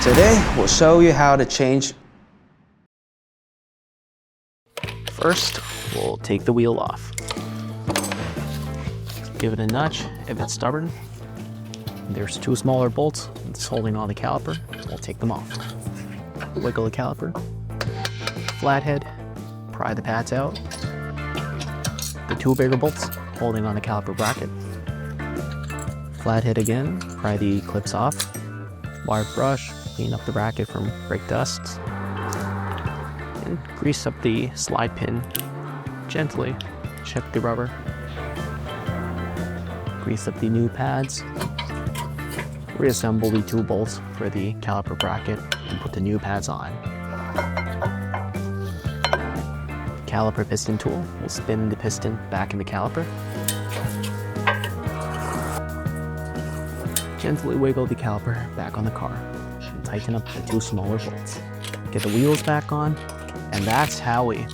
Today, we'll show you how to change. First, we'll take the wheel off. Give it a nudge if it's stubborn. There's two smaller bolts that's holding on the caliper. We'll take them off. Wiggle the caliper. Flathead, pry the pads out. The two bigger bolts holding on the caliper bracket. Flathead again, pry the clips off. Wire brush, clean up the bracket from brake dust. And grease up the slide pin gently. Check the rubber. Grease up the new pads. Reassemble the two bolts for the caliper bracket and put the new pads on. Caliper piston tool will spin the piston back in the caliper. Gently wiggle the caliper back on the car and tighten up the two smaller bolts. Get the wheels back on, and that's how we